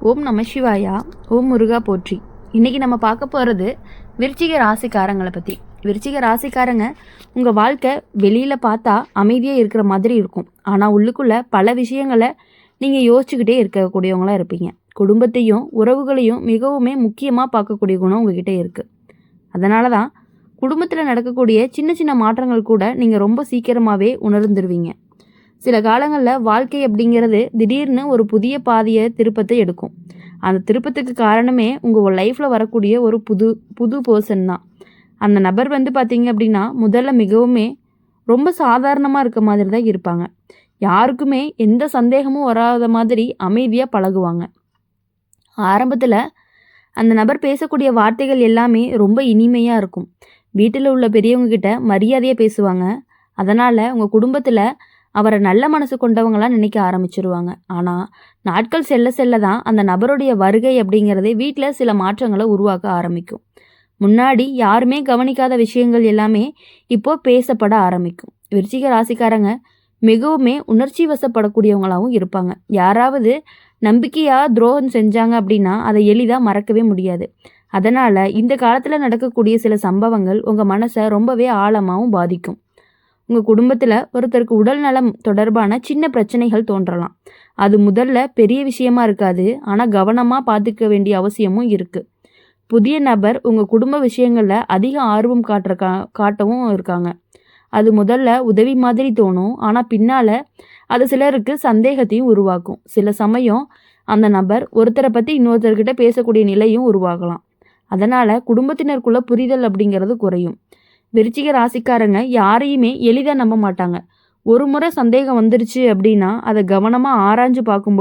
ஓம் நம சிவாயா. ஓம் முருகா போற்றி. இன்றைக்கி நம்ம பார்க்க போகிறது விருச்சிக ராசிக்காரங்களை பற்றி. விருச்சிக ராசிக்காரங்க உங்கள் வாழ்க்கை வெளியில் பார்த்தா அமைதியாக இருக்கிற மாதிரி இருக்கும். ஆனால் உள்ளுக்குள்ளே பல விஷயங்களை நீங்கள் யோசிச்சுக்கிட்டே இருக்கக்கூடியவங்களாக இருப்பீங்க. குடும்பத்தையும் உறவுகளையும் மிகவுமே முக்கியமாக பார்க்கக்கூடிய குணம் உங்ககிட்ட இருக்குது. அதனால தான் குடும்பத்தில் நடக்கக்கூடிய சின்ன சின்ன மாற்றங்கள் கூட நீங்கள் ரொம்ப சீக்கிரமாகவே உணர்ந்துருவீங்க. சில காலங்களில் வாழ்க்கை அப்படிங்கிறது திடீர்னு ஒரு புதிய பாதையை திருப்பத்தை எடுக்கும். அந்த திருப்பத்துக்கு காரணமே உங்கள் லைஃப்பில் வரக்கூடிய ஒரு புது பர்சன் தான். அந்த நபர் பார்த்தீங்க அப்படின்னா முதல்ல மிகவுமே ரொம்ப சாதாரணமாக இருக்க மாதிரி தான் இருப்பாங்க. யாருக்குமே எந்த சந்தேகமும் வராத மாதிரி அமைதியாக பழகுவாங்க. ஆரம்பத்தில் அந்த நபர் பேசக்கூடிய வார்த்தைகள் எல்லாமே ரொம்ப இனிமையாக இருக்கும். வீட்டில் உள்ள பெரியவங்க கிட்ட மரியாதையாக பேசுவாங்க. அதனால் உங்கள் குடும்பத்தில் அவரை நல்ல மனசு கொண்டவங்களாம் நினைக்க ஆரம்பிச்சிருவாங்க. ஆனால் நாட்கள் செல்ல செல்ல தான் அந்த நபருடைய வருகை அப்படிங்கிறதே வீட்டில் சில மாற்றங்களை உருவாக்க ஆரம்பிக்கும். முன்னாடி யாருமே கவனிக்காத விஷயங்கள் எல்லாமே இப்போது பேசப்பட ஆரம்பிக்கும். விருச்சிக ராசிக்காரங்க மிகவுமே உணர்ச்சி வசப்படக்கூடியவங்களாகவும் இருப்பாங்க. யாராவது நம்பிக்கையாக துரோகம் செஞ்சாங்க அப்படின்னா அதை எளிதாக மறக்கவே முடியாது. அதனால் இந்த காலத்தில் நடக்கக்கூடிய சில சம்பவங்கள் உங்கள் மனசை ரொம்பவே ஆழமாகவும் பாதிக்கும். உங்கள் குடும்பத்தில் ஒருத்தருக்கு உடல் நலம் தொடர்பான சின்ன பிரச்சனைகள் தோன்றலாம். அது முதல்ல பெரிய விஷயமா இருக்காது, ஆனால் கவனமாக பார்த்துக்க வேண்டிய அவசியமும் இருக்குது. புதிய நபர் உங்கள் குடும்ப விஷயங்களில் அதிக ஆர்வம் காட்டவும் இருக்காங்க. அது முதல்ல உதவி மாதிரி தோணும், ஆனால் பின்னால் அது சிலருக்கு சந்தேகத்தையும் உருவாக்கும். சில சமயம் அந்த நபர் ஒருத்தரை பற்றி இன்னொருத்தர்கிட்ட பேசக்கூடிய நிலையும் உருவாகலாம். அதனால் குடும்பத்தினருக்குள்ள புரிதல் அப்படிங்கிறது குறையும். விருச்சிக ராசிக்காரங்க யாரையுமே எளிதாக நம்ப மாட்டாங்க. ஒரு முறை சந்தேகம் வந்துருச்சு அப்படின்னா அதை கவனமாக ஆராய்ஞ்சு பார்க்கும்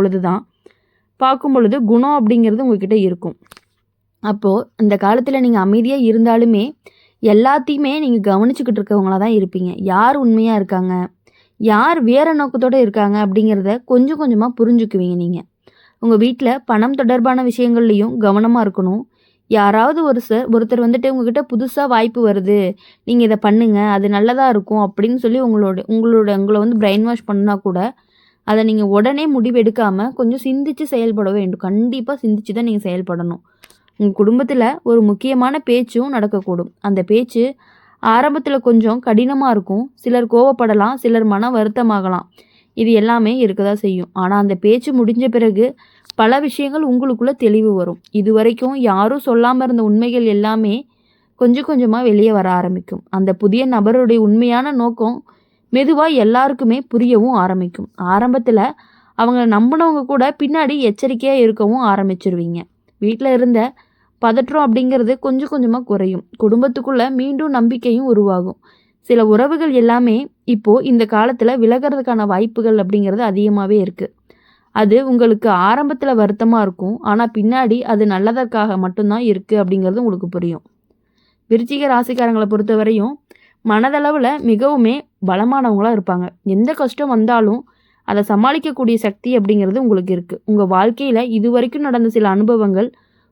பொழுது குணம் அப்படிங்கிறது உங்ககிட்ட இருக்கும். அப்போது இந்த காலத்தில் நீங்கள் அமைதியாக இருந்தாலுமே எல்லாத்தையுமே நீங்கள் கவனிச்சுக்கிட்டு இருக்கவங்களாக தான் இருப்பீங்க. யார் உண்மையாக இருக்காங்க, யார் வேறு நோக்கத்தோடு இருக்காங்க அப்படிங்கிறத கொஞ்சம் கொஞ்சமாக புரிஞ்சுக்குவீங்க. நீங்கள் உங்கள் வீட்டில் பணம் தொடர்பான விஷயங்கள்லையும் கவனமாக இருக்கணும். யாராவது ஒருத்தர் உங்ககிட்ட புதுசாக வாய்ப்பு வருது, நீங்கள் இதை பண்ணுங்க, அது நல்லதாக இருக்கும் அப்படின்னு சொல்லி உங்களை பிரெயின் வாஷ் பண்ணால் கூட அதை நீங்கள் உடனே முடிவெடுக்காமல் கொஞ்சம் சிந்தித்து செயல்பட வேண்டும். கண்டிப்பாக சிந்திச்சு தான் நீங்கள் செயல்படணும். உங்கள் குடும்பத்தில் ஒரு முக்கியமான பேச்சும் நடக்கக்கூடும். அந்த பேச்சு ஆரம்பத்தில் கொஞ்சம் கடினமாக இருக்கும். சிலர் கோவப்படலாம், சிலர் மன வருத்தமாகலாம். இது எல்லாமே இருக்க தான் செய்யும். ஆனால் அந்த பேச்சு முடிஞ்ச பிறகு பல விஷயங்கள் உங்களுக்குள்ளே தெளிவு வரும். இது வரைக்கும் யாரும் சொல்லாமல் இருந்த உண்மைகள் எல்லாமே கொஞ்சம் கொஞ்சமாக வெளியே வர ஆரம்பிக்கும். அந்த புதிய நபருடைய உண்மையான நோக்கம் மெதுவாக எல்லாருக்குமே புரியவும் ஆரம்பிக்கும். ஆரம்பத்தில் அவங்கள நம்பினவங்க கூட பின்னாடி எச்சரிக்கையாக இருக்கவும் ஆரம்பிச்சிருவீங்க. வீட்டில் இருந்த பதற்றம் அப்படிங்கிறது கொஞ்சம் கொஞ்சமாக குறையும். குடும்பத்துக்குள்ளே மீண்டும் நம்பிக்கையும் உருவாகும். சில உறவுகள் எல்லாமே இப்போது இந்த காலத்தில் விலகிறதுக்கான வாய்ப்புகள் அப்படிங்கிறது அதிகமாகவே இருக்குது. அது உங்களுக்கு ஆரம்பத்தில் வருத்தமாக இருக்கும், ஆனால் பின்னாடி அது நல்லதற்காக மட்டும்தான் இருக்குது அப்படிங்கிறது உங்களுக்கு புரியும். விருச்சிக ராசிக்காரங்களை பொறுத்தவரையும் மனதளவில் மிகவுமே பலமானவங்களாக இருப்பாங்க. எந்த கஷ்டம் வந்தாலும் அதை சமாளிக்கக்கூடிய சக்தி அப்படிங்கிறது உங்களுக்கு இருக்குது. உங்கள் வாழ்க்கையில் இது வரைக்கும் நடந்த சில அனுபவங்கள்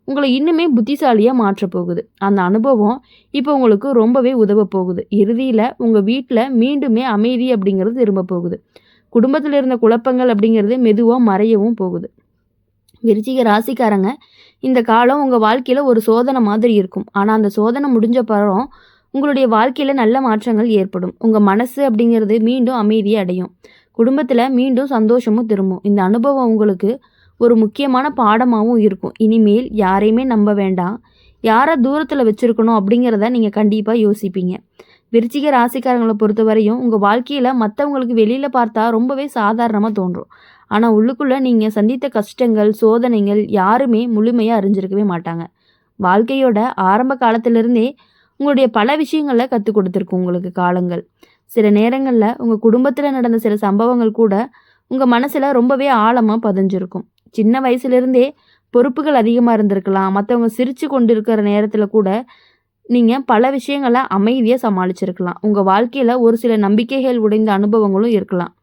உங்களை இன்னுமே புத்திசாலியாக மாற்றப்போகுது. அந்த அனுபவம் இப்போ உங்களுக்கு ரொம்பவே உதவ போகுது. இறுதியில் உங்கள் வீட்டில் மீண்டுமே அமைதி அப்படிங்கிறது திரும்ப போகுது. குடும்பத்தில் இருந்த குழப்பங்கள் அப்படிங்கிறது மெதுவாக மறையவும் போகுது. விருச்சிக ராசிக்காரங்க இந்த காலம் உங்கள் வாழ்க்கையில் ஒரு சோதனை மாதிரி இருக்கும். ஆனால் அந்த சோதனை முடிஞ்ச பிறகு உங்களுடைய வாழ்க்கையில் நல்ல மாற்றங்கள் ஏற்படும். உங்கள் மனசு அப்படிங்கிறது மீண்டும் அமைதியை அடையும். குடும்பத்தில் மீண்டும் சந்தோஷமும் திரும்பும். இந்த அனுபவம் உங்களுக்கு ஒரு முக்கியமான பாடமாகவும் இருக்கும். இனிமேல் யாரையுமே நம்ப வேண்டாம், யாரை தூரத்தில் வச்சுருக்கணும் அப்படிங்கிறத நீங்கள் கண்டிப்பாக யோசிப்பீங்க. விருச்சிக ராசிக்காரங்களை பொறுத்தவரையும் உங்கள் வாழ்க்கையில் மற்றவங்களுக்கு வெளியில் பார்த்தா ரொம்பவே சாதாரணமாக தோன்றும். ஆனால் உள்ளுக்குள்ளே நீங்கள் சந்தித்த கஷ்டங்கள், சோதனைகள் யாருமே முழுமையாக அறிஞ்சிருக்கவே மாட்டாங்க. வாழ்க்கையோட ஆரம்ப காலத்திலிருந்தே உங்களுடைய பல விஷயங்களில் கற்றுக் கொடுத்துருக்கு உங்களுக்கு காலங்கள். சில நேரங்களில் உங்கள் குடும்பத்தில் நடந்த சில சம்பவங்கள் கூட உங்கள் மனசில் ரொம்பவே ஆழமாக பதிஞ்சிருக்கும். சின்ன வயசுலேருந்தே பொறுப்புகள் அதிகமாக இருந்திருக்கலாம். மற்றவங்க சிரித்து கொண்டு இருக்கிற நேரத்தில் கூட நீங்கள் பல விஷயங்களை அமைதியாக சமாளிச்சிருக்கலாம். உங்கள் வாழ்க்கையில் ஒரு சில நம்பிக்கைகள் உடைந்த அனுபவங்களும் இருக்கலாம்.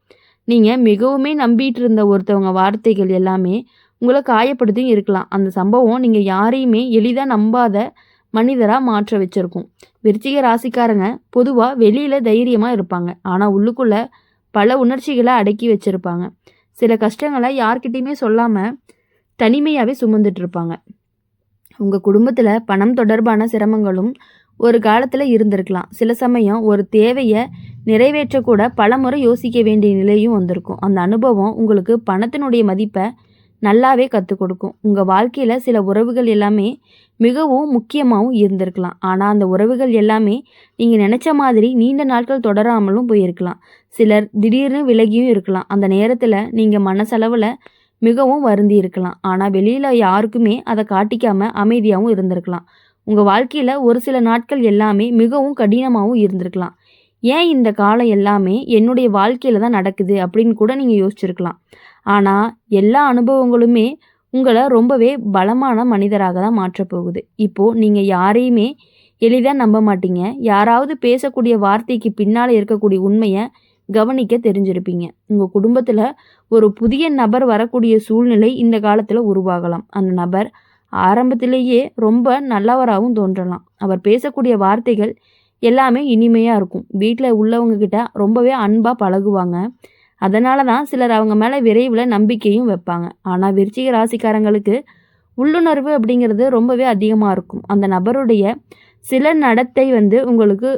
நீங்கள் மிகவுமே நம்பிட்டு இருந்த ஒருத்தவங்க வார்த்தைகள் எல்லாமே உங்களை காயப்படுத்தியும் இருக்கலாம். அந்த சம்பவம் நீங்கள் யாரையுமே எளிதாக நம்பாத மனிதராக மாற்ற வச்சுருக்கும். விருச்சிக ராசிக்காரங்க பொதுவாக வெளியில் தைரியமாக இருப்பாங்க, ஆனால் உள்ளுக்குள்ளே பல உணர்ச்சிகளை அடக்கி வச்சுருப்பாங்க. சில கஷ்டங்களை யார்கிட்டையுமே சொல்லாமல் தனிமையாகவே சுமந்துட்டு இருப்பாங்க. உங்கள் குடும்பத்தில் பணம் தொடர்பான சிரமங்களும் ஒரு காலத்தில் இருந்திருக்கலாம். சில சமயம் ஒரு தேவையை நிறைவேற்றக்கூட பல முறை யோசிக்க வேண்டிய நிலையும் வந்திருக்கும். அந்த அனுபவம் உங்களுக்கு பணத்தினுடைய மதிப்பை நல்லாவே கற்றுக் கொடுக்கும். உங்கள் வாழ்க்கையில் சில உறவுகள் எல்லாமே மிகவும் முக்கியமாகவும் இருந்திருக்கலாம். ஆனால் அந்த உறவுகள் எல்லாமே நீங்கள் நினச்ச மாதிரி நீண்ட நாட்கள் தொடராமலும் போயிருக்கலாம். சிலர் திடீர்னு விலகியும் இருக்கலாம். அந்த நேரத்தில் நீங்கள் மனசளவில் மிகவும் வருந்தி இருக்கலாம். ஆனால் வெளியில் யாருக்குமே அதை காட்டிக்காமல் அமைதியாகவும் இருந்திருக்கலாம். உங்கள் வாழ்க்கையில் ஒரு சில நாட்கள் எல்லாமே மிகவும் கடினமாகவும் இருந்திருக்கலாம். ஏன் இந்த காலம் எல்லாமே என்னுடைய வாழ்க்கையில் தான் நடக்குது அப்படின்னு கூட நீங்கள் யோசிச்சிருக்கலாம். ஆனால் எல்லா அனுபவங்களுமே உங்களை ரொம்பவே பலமான மனிதராக தான் மாற்றப்போகுது. இப்போது நீங்கள் யாரையுமே எளிதாக நம்ப மாட்டீங்க. யாராவது பேசக்கூடிய வார்த்தைக்கு பின்னால் இருக்கக்கூடிய உண்மையை கவனிக்க தெரிஞ்சிருப்பீங்க. உங்கள் குடும்பத்தில் ஒரு புதிய நபர் வரக்கூடிய சூழ்நிலை இந்த காலத்தில் உருவாகலாம். அந்த நபர் ஆரம்பத்திலேயே ரொம்ப நல்லவராகவும் தோன்றலாம். அவர் பேசக்கூடிய வார்த்தைகள் எல்லாமே இனிமையாக இருக்கும். வீட்டில் உள்ளவங்க கிட்ட ரொம்பவே அன்பாக பழகுவாங்க. அதனால தான் சிலர் அவங்க மேலே விரைவில் நம்பிக்கையும் வைப்பாங்க. ஆனால் விருச்சிக ராசிக்காரங்களுக்கு உள்ளுணர்வு அப்படிங்கிறது ரொம்பவே அதிகமாக இருக்கும். அந்த நபருடைய சில நடத்தை உங்களுக்கு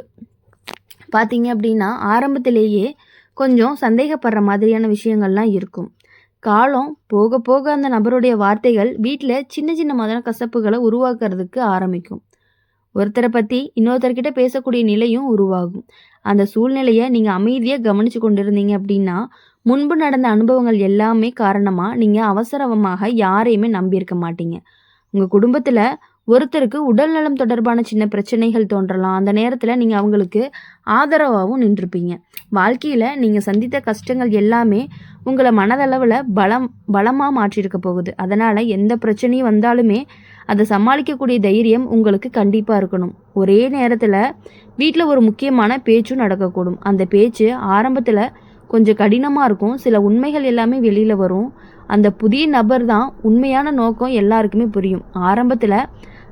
பார்த்தீங்க அப்படின்னா ஆரம்பத்திலேயே கொஞ்சம் சந்தேகப்படுற மாதிரியான விஷயங்கள்லாம் இருக்கும். காலம் போக போக அந்த நபருடைய வார்த்தைகள் வீட்டில் சின்ன சின்ன மாதிரியான கசப்புகளை உருவாக்குறதுக்கு ஆரம்பிக்கும். ஒருத்தரை பற்றி இன்னொருத்தர்கிட்ட பேசக்கூடிய நிலையும் உருவாகும். அந்த சூழ்நிலையை நீங்கள் அமைதியாக கவனித்து கொண்டிருந்தீங்க அப்படின்னா முன்பு நடந்த அனுபவங்கள் எல்லாமே காரணமாக நீங்கள் அவசரமாக யாரையுமே நம்பியிருக்க மாட்டீங்க. உங்கள் குடும்பத்தில் ஒருத்தருக்கு உடல்நலம் தொடர்பான சின்ன பிரச்சனைகள் தோன்றலாம். அந்த நேரத்தில் நீங்கள் அவங்களுக்கு ஆதரவாகவும் நின்றுப்பீங்க. வாழ்க்கையில் நீங்கள் சந்தித்த கஷ்டங்கள் எல்லாமே உங்களை மனதளவில் பலமாக மாற்றியிருக்க போகுது. அதனால் எந்த பிரச்சனையும் வந்தாலுமே அதை சமாளிக்கக்கூடிய தைரியம் உங்களுக்கு கண்டிப்பாக இருக்கணும். ஒரே நேரத்தில் வீட்டில் ஒரு முக்கியமான பேச்சும் நடக்கக்கூடும். அந்த பேச்சு ஆரம்பத்தில் கொஞ்சம் கடினமாக இருக்கும். சில உண்மைகள் எல்லாமே வெளியில் வரும். அந்த புதிய நபர் தான் உண்மையான நோக்கம் எல்லாருக்குமே புரியும். ஆரம்பத்தில்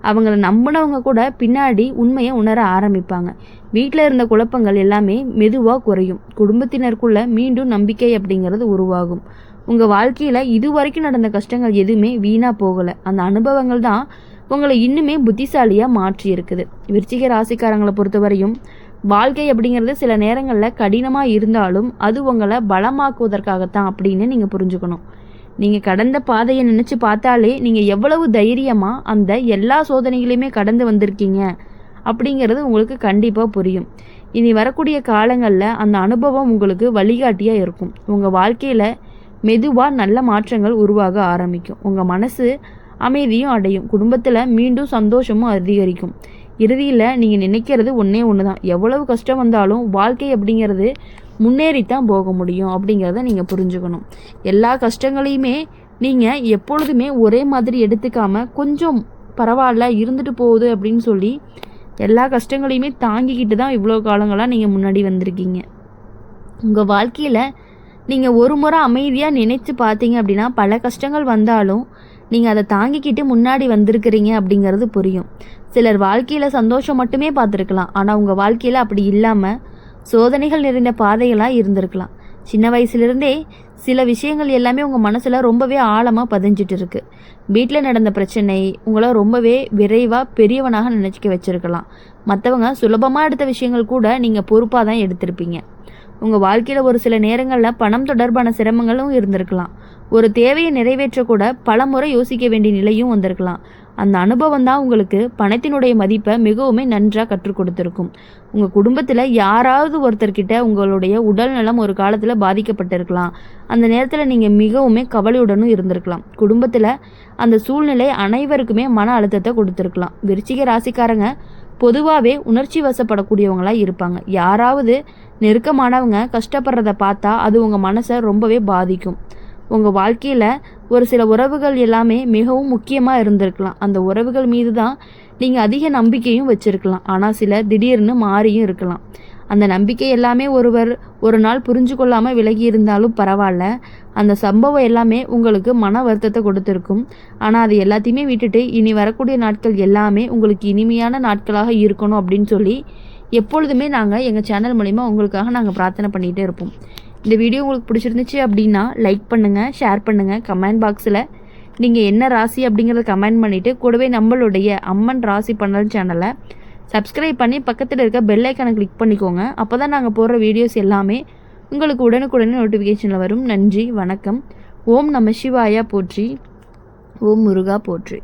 அவங்கள நம்பினவங்க கூட பின்னாடி உண்மையை உணர ஆரம்பிப்பாங்க. வீட்டில் இருந்த குழப்பங்கள் எல்லாமே மெதுவாக குறையும். குடும்பத்தினருக்குள்ள மீண்டும் நம்பிக்கை அப்படிங்கிறது உருவாகும். உங்கள் வாழ்க்கையில் இது வரைக்கும் நடந்த கஷ்டங்கள் எதுவுமே வீணாக போகலை. அந்த அனுபவங்கள் தான் உங்களை இன்னுமே புத்திசாலியாக மாற்றி இருக்குது. விருச்சிக ராசிக்காரங்களை பொறுத்தவரையும் வாழ்க்கை அப்படிங்கிறது சில நேரங்களில் கடினமாக இருந்தாலும் அது உங்களை பலமாக்குவதற்காகத்தான் அப்படின்னு நீங்கள் புரிஞ்சுக்கணும். நீங்கள் கடந்த பாதையை நினச்சி பார்த்தாலே நீங்கள் எவ்வளவு தைரியமாக அந்த எல்லா சோதனைகளையுமே கடந்து வந்திருக்கீங்க அப்படிங்கிறது உங்களுக்கு கண்டிப்பாக புரியும். இனி வரக்கூடிய காலங்களில் அந்த அனுபவம் உங்களுக்கு வழிகாட்டியாக இருக்கும். உங்கள் வாழ்க்கையில் மெதுவாக நல்ல மாற்றங்கள் உருவாக ஆரம்பிக்கும். உங்கள் மனசு அமைதியும் அடையும். குடும்பத்தில் மீண்டும் சந்தோஷமும் அதிகரிக்கும். இறுதியில் நீங்கள் நினைக்கிறது ஒன்றே ஒன்று தான். எவ்வளவு கஷ்டம் வந்தாலும் வாழ்க்கை அப்படிங்கிறது முன்னேறித்தான் போக முடியும் அப்படிங்கிறத நீங்கள் புரிஞ்சுக்கணும். எல்லா கஷ்டங்களையுமே நீங்கள் எப்பொழுதுமே ஒரே மாதிரி எடுத்துக்காமல் கொஞ்சம் பரவாயில்ல இருந்துட்டு போகுது அப்படின்னு சொல்லி எல்லா கஷ்டங்களையுமே தாங்கிக்கிட்டு தான் இவ்வளோ காலங்களாக நீங்கள் முன்னாடி வந்திருக்கீங்க. உங்கள் வாழ்க்கையில் நீங்கள் ஒரு முறை அமைதியாக நினைச்சு பார்த்தீங்க அப்படின்னா பல கஷ்டங்கள் வந்தாலும் நீங்கள் அதை தாங்கிக்கிட்டு முன்னாடி வந்திருக்கிறீங்க அப்படிங்கிறது புரியும். சிலர் வாழ்க்கையில் சந்தோஷம் மட்டுமே பார்த்துருக்கலாம். ஆனால் உங்கள் வாழ்க்கையில் அப்படி இல்லாமல் சோதனைகள் நிறைந்த பாதைகளாக இருந்திருக்கலாம். சின்ன வயசுலேருந்தே சில விஷயங்கள் எல்லாமே உங்கள் மனசில் ரொம்பவே ஆழமாக பதிஞ்சிட்டு இருக்கு. வீட்டில் நடந்த பிரச்சனை உங்களை ரொம்பவே விரைவாக பெரியவனாக நினச்சிக்க வச்சுருக்கலாம். மற்றவங்க சுலபமாக எடுத்த விஷயங்கள் கூட நீங்கள் பொறுப்பாக தான் எடுத்திருப்பீங்க. உங்கள் வாழ்க்கையில் ஒரு சில நேரங்களில் பணம் தொடர்பான சிரமங்களும் இருந்திருக்கலாம். ஒரு தேவையை நிறைவேற்றக்கூட பல முறை யோசிக்க வேண்டிய நிலையும் வந்திருக்கலாம். அந்த அனுபவம் தான் உங்களுக்கு பணத்தினுடைய மதிப்பை மிகவுமே நன்றாக கற்றுக் கொடுத்துருக்கும். உங்கள் குடும்பத்தில் யாராவது ஒருத்தர்கிட்ட உங்களுடைய உடல் நலம் ஒரு காலத்தில் பாதிக்கப்பட்டிருக்கலாம். அந்த நேரத்தில் நீங்கள் மிகவுமே கவலையுடனும் இருந்திருக்கலாம். குடும்பத்தில் அந்த சூழ்நிலை அனைவருக்குமே மன அழுத்தத்தை கொடுத்துருக்கலாம். விருச்சிக ராசிக்காரங்க பொதுவாகவே உணர்ச்சி வசப்படக்கூடியவங்களாக இருப்பாங்க. யாராவது நெருக்கமானவங்க கஷ்டப்படுறத பார்த்தா அது உங்கள் மனசை ரொம்பவே பாதிக்கும். உங்கள் வாழ்க்கையில் ஒரு சில உறவுகள் எல்லாமே மிகவும் முக்கியமாக இருந்திருக்கலாம். அந்த உறவுகள் மீது தான் நீங்கள் அதிக நம்பிக்கையும் வச்சுருக்கலாம். ஆனால் சிலர் திடீர்னு மாறியும் இருக்கலாம். அந்த நம்பிக்கை எல்லாமே ஒரு நாள் புரிஞ்சு கொள்ளாமல் விலகி இருந்தாலும் பரவாயில்ல. அந்த சம்பவம் எல்லாமே உங்களுக்கு மன வருத்தத்தை கொடுத்துருக்கும். ஆனால் அது எல்லாத்தையுமே விட்டுட்டு இனி வரக்கூடிய நாட்கள் எல்லாமே உங்களுக்கு இனிமையான நாட்களாக இருக்கணும் அப்படின்னு சொல்லி எப்பொழுதுமே நாங்கள் எங்கள் சேனல் மூலிமா உங்களுக்காக நாங்கள் பிரார்த்தனை பண்ணிகிட்டே இருப்போம். இந்த வீடியோ உங்களுக்கு பிடிச்சிருந்துச்சு அப்படின்னா லைக் பண்ணுங்கள், ஷேர் பண்ணுங்கள், கமெண்ட் பாக்ஸில் நீங்கள் என்ன ராசி அப்படிங்கிறத கமெண்ட் பண்ணிவிட்டு கூடவே நம்மளுடைய அம்மன் ராசி பண்ணல் சேனலை சப்ஸ்கிரைப் பண்ணி பக்கத்தில் இருக்க பெல் ஐக்கானை கிளிக் பண்ணிக்கோங்க. அப்போ தான் நாங்கள் போடுற வீடியோஸ் எல்லாமே உங்களுக்கு உடனுக்குடனே நோட்டிஃபிகேஷனில் வரும். நன்றி, வணக்கம். ஓம் நம சிவாயா போற்றி. ஓம் முருகா போற்றி.